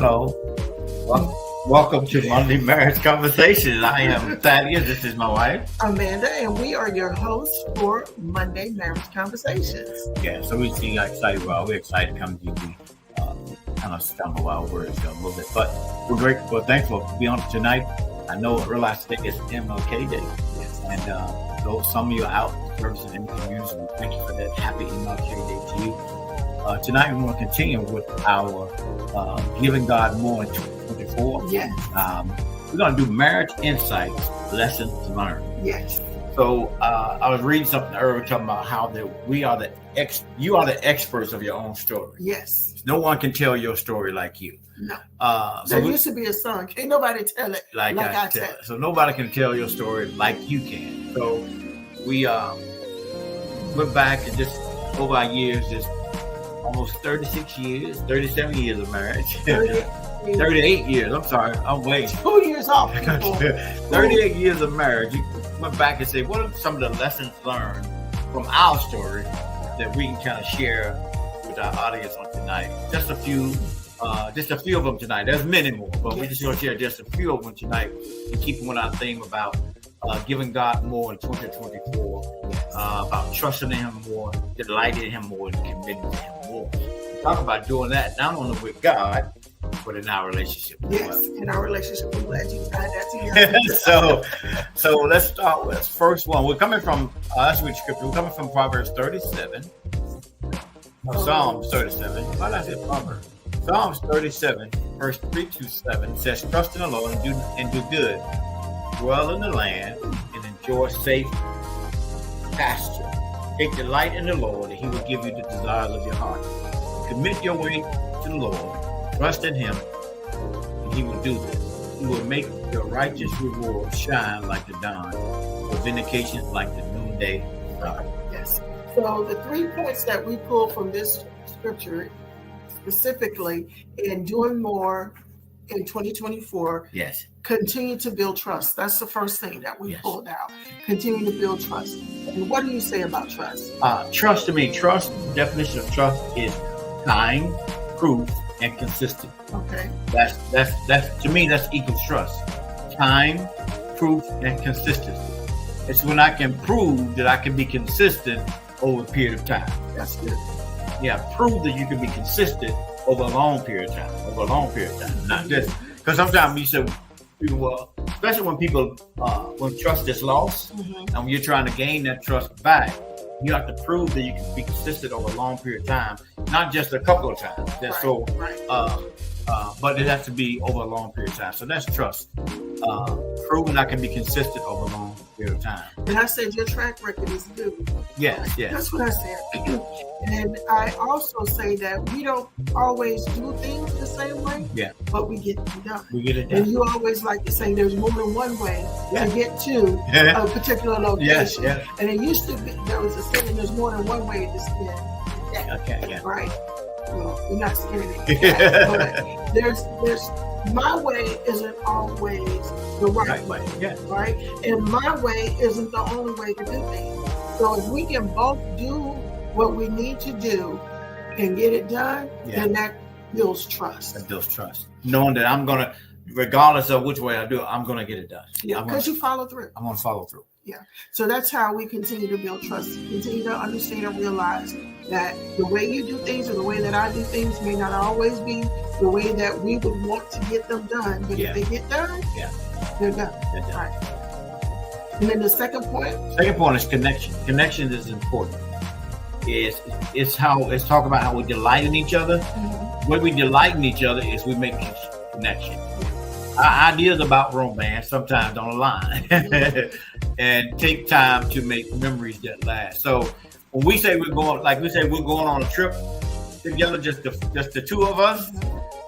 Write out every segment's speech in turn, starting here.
Hello. Welcome to Monday Marriage Conversations. I am Thaddeus. This is my wife, Amanda, and we are your hosts for Monday Marriage Conversations. Yeah, so we're excited. We're excited to come to you. We kind of stumble our words a little bit, but we're grateful. We're thankful to be on tonight. I realize today is MLK Day. Yes. And though some of you are out servicing in the community, we thank you for that. Happy MLK Day to you. Tonight, we want to continue with our Giving God More in 2024. Yes. We're going to do Marriage Insights, Lessons Learned. Yes. So I was reading something earlier talking about how you are the experts of your own story. Yes. No one can tell your story like you. No. There used to be a song. Can't nobody tell it like I tell it. So nobody can tell your story like you can. So we went back and just over our years, just almost 37 years of marriage. 38 years. I'm sorry. I'm way 2 years off. 38 years of marriage. You went back and said, what are some of the lessons learned from our story that we can kind of share with our audience on tonight? Just a few of them tonight. There's many more, but we're just going to share just a few of them tonight and keep on our theme about giving God more in 2024, about trusting in Him more, delighting in Him more, and committing to Him more. Talk about doing that not only with God, but in our relationship. Yes, in our relationship. I'm glad you tied that so together. let's start with first one. We're coming from let's read scripture. We're coming from Proverbs 37. Psalms 37. Why did I say Proverbs? Psalms 37, verse 3-7 says, "Trust in the Lord and do good. Dwell in the land and enjoy safe pasture. Take delight in the Lord, and He will give you the desires of your heart. Commit your way to the Lord. Trust in Him, and He will do this. He will make your righteous reward shine like the dawn, your vindication like the noonday sun." Yes. So the 3 points that we pull from this scripture, specifically in doing more in 2024, yes, continue to build trust. That's the first thing that we pulled out. Continue to build trust. And what do you say about trust? Trust, to me, definition of trust is time, proof, and consistent. Okay. That's to me, that's equals trust. Time, proof, and consistency. It's when I can prove that I can be consistent over a period of time. That's good. Yeah, prove that you can be consistent over a long period of time. Not just because sometimes you say people, especially when trust is lost, and when you're trying to gain that trust back, you have to prove that you can be consistent over a long period of time, not just a couple of times. But it has to be over a long period of time. So that's trust. Proving I can be consistent over a long period of time. And I said your track record is good. Yes. That's what I said. And I also say that we don't always do things the same way, but we get it done. And you always like to say there's more than one way to get to a particular location. And it used to be, there was a saying, there's more than one way to skin a cat. Right? Well, you're not skinning a cat, but there's my way isn't always the right way, right? And my way isn't the only way to do things. So if we can both do what we need to do and get it done, then that builds trust. That builds trust. Knowing that I'm going to, regardless of which way I do it, I'm going to get it done. Yeah, because you follow through. I'm going to follow through. Yeah. So that's how we continue to build trust. Continue to understand and realize that the way you do things or the way that I do things may not always be the way that we would want to get them done. But if they get done, they're done. All right. And then the second point? Second point is connection. Connection is important. It's talk about how we delight in each other. When we delight in each other is we make connection. Our ideas about romance sometimes don't align and take time to make memories that last. So when we say we're going on a trip together, just the two of us,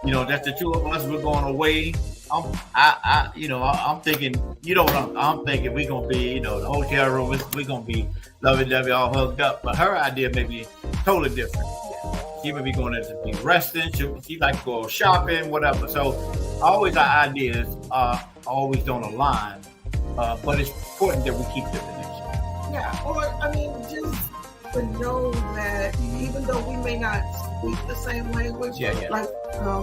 that's the two of us, we're going away. I'm thinking, I'm thinking we're going to be, the hotel room, we're going to be lovey-dovey, all hugged up. But her idea may be totally different. She may be going to be resting. She like to go shopping, whatever. So always our ideas always don't align. But it's important that we keep the connection. Yeah, or just to know that even though we may not speak the same language. Yeah. Like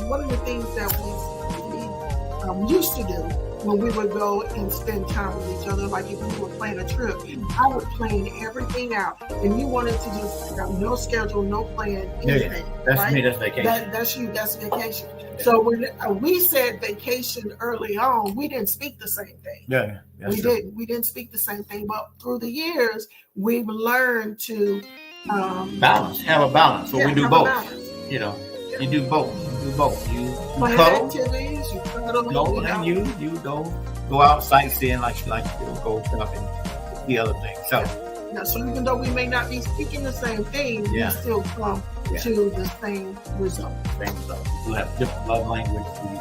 one of the things that we used to do when we would go and spend time with each other, like if we were planning a trip, I would plan everything out, and you wanted to just have no schedule, no plan, anything. That's right? me. That's vacation. That's you. That's vacation. So when we said vacation early on, we didn't speak the same thing. Yeah, we didn't speak the same thing. But through the years, we've learned to have a balance. So we do both. You know, you do both. You plan cuddle, activities. You cuddle. And you go out sightseeing like you go shopping, the other thing. So even though we may not be speaking the same thing, we still come to the same result. We have different love language. We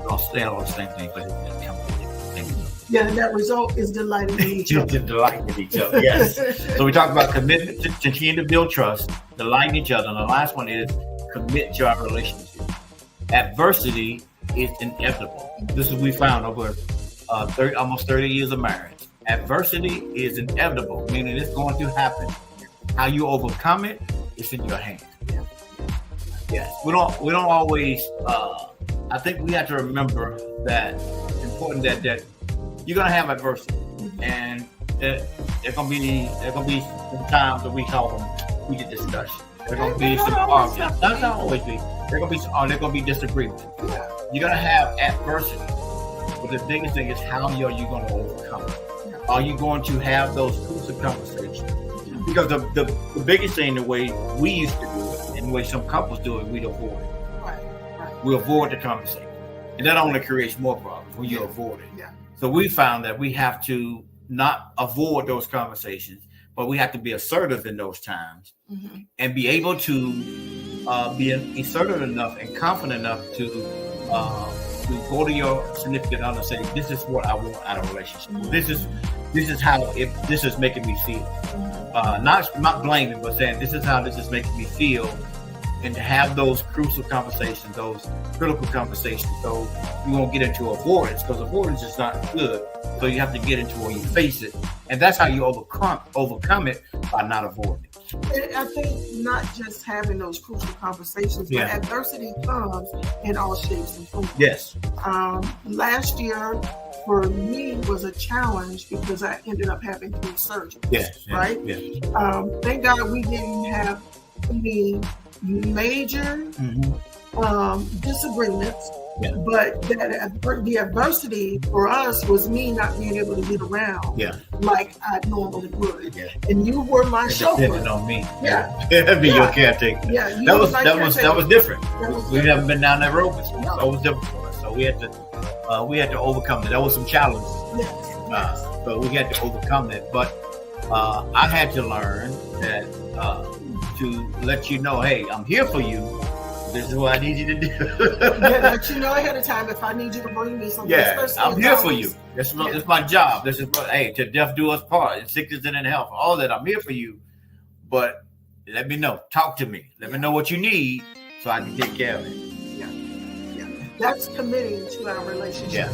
don't stay on the same thing, but it comes to different things. Yeah, and that result is delighting in each other. Delighting in each other, yes. So we talked about commitment to continue to build trust, delighting each other, and the last one is commit to our relationship. Adversity is inevitable. This is what we found over almost 30 years of marriage. Adversity is inevitable, meaning it's going to happen. How you overcome it, it's in your hands. Yes. We don't always. I think we have to remember that it's important that you're gonna have adversity, and there gonna be some times that we call them heated discussion. There gonna be some arguments. Not always be. There gonna be disagreements. Yeah. You're gonna have adversity, but the biggest thing is how are you gonna overcome it? Are you going to have those crucial conversations? Because the biggest thing, the way we used to do it, and the way some couples do it, we avoid it. Right. We avoid the conversation, and that only creates more problems when you avoid it. Yeah. So we found that we have to not avoid those conversations, but we have to be assertive in those times, and be able to be assertive enough and confident enough to go to your significant other and say, "This is what I want out of a relationship. This is how this is making me feel." Not blaming, but saying, "This is how this is making me feel," and to have those crucial conversations, those critical conversations. So you won't get into avoidance, because avoidance is not good. So you have to get into where you face it, and that's how you overcome it, by not avoiding it. I think not just having those crucial conversations, but adversity comes in all shapes and forms. Yes. Last year for me was a challenge because I ended up having 3 surgeries. Yes. Right? Yes. Thank God we didn't have any major disagreements. Yeah. But the adversity for us was me not being able to get around like I normally would. Yeah. And you were my chauffeur. Depending on me. Yeah. Be your caretaker. Yeah. That was different. We haven't been down that road before. No. So it was different for us. So we had to overcome it. That was some challenges. Yes. But we had to overcome it. But I had to learn that to let you know, hey, I'm here for you. This is what I need you to do. Let you know ahead of time if I need you to bring me something. Yeah, I'm here for you. This is my job. This is to death do us part, in sickness and in health. All that, I'm here for you. But let me know. Talk to me. Let me know what you need so I can take care of it. Yeah. That's committing to our relationship.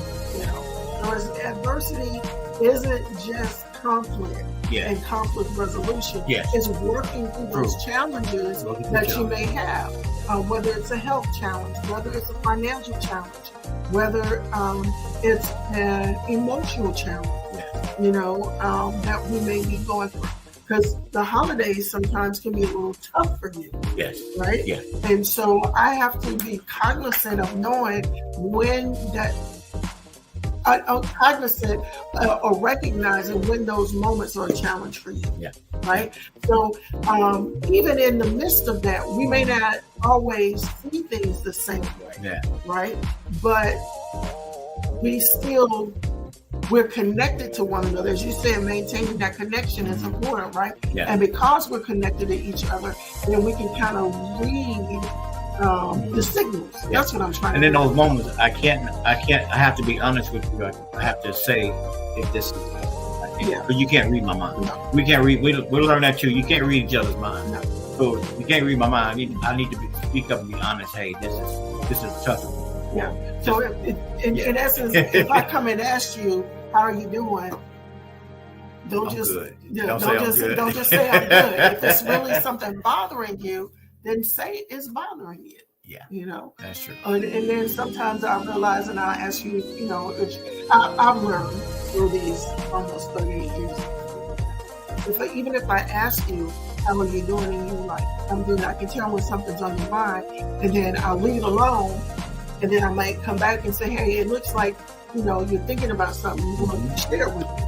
Whereas adversity isn't just conflict and conflict resolution. It's working through those challenges that you may have. Whether it's a health challenge, whether it's a financial challenge, whether it's an emotional challenge, that we may be going through. Because the holidays sometimes can be a little tough for you. Yes. Right? Yeah. And so I have to be cognizant of knowing when that cognizant or recognizing when those moments are a challenge for you. Yeah. Right. So even in the midst of that, we may not always see things the same way. Yeah. Right. But we're connected to one another. As you said, maintaining that connection is important, right? Yeah. And because we're connected to each other, then we can kind of read the signals. That's what I'm trying to do. And in those moments, I have to be honest with you. I have to say if this is, but you can't read my mind. No. We can't read. We'll learn that too. You can't read each other's mind. No. So you can't read my mind. I need to speak up and be honest. Hey, this is tough. Yeah. So in essence, if I come and ask you, how are you doing? Don't just say I'm good. If it's really something bothering you, then say it's bothering you. Yeah, that's true. And then sometimes I realize, and I ask you, I've learned through these almost 38 years. Even if I ask you, how are you doing? And you're like, I'm doing, I can tell when something's on your mind, and then I'll leave it alone, and then I might come back and say, hey, it looks like, you're thinking about something you want to share with me,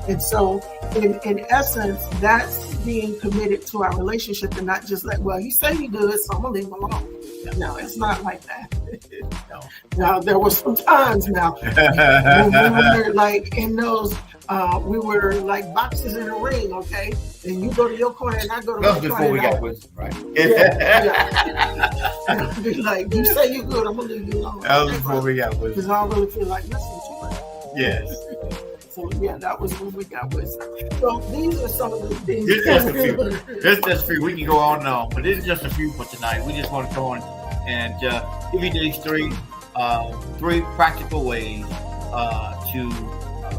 And so, in essence, that's being committed to our relationship and not just like, well, you say you do it, so I'm going to leave it alone. No, it's not like that. No. Now, there were some times now when we were like in those, we were like boxes in a ring, okay? And you go to your corner and I go to my corner. Before we got with, right? And be like, you say you're good, I'm going to leave you alone. That was before we got with. Because I don't really feel like listening to you. Yes. So, that was when we got wisdom. So, these are some of the things. This is just a few. This is just a few. We can go on and on, but this is just a few for tonight. We just want to come on and give you these three practical ways to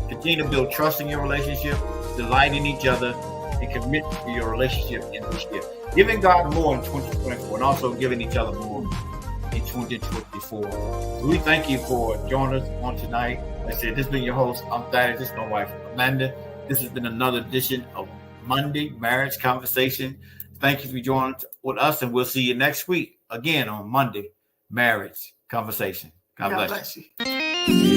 continue to build trust in your relationship, delight in each other, and commit to your relationship in this year. Giving God more in 2024 and also giving each other more in 2024. So we thank you for joining us on tonight. Like I said, this has been your host. I'm Thaddeus. This is my wife, Amanda. This has been another edition of Monday Marriage Conversation. Thank you for joining with us, and we'll see you next week again on Monday Marriage Conversation. God bless you.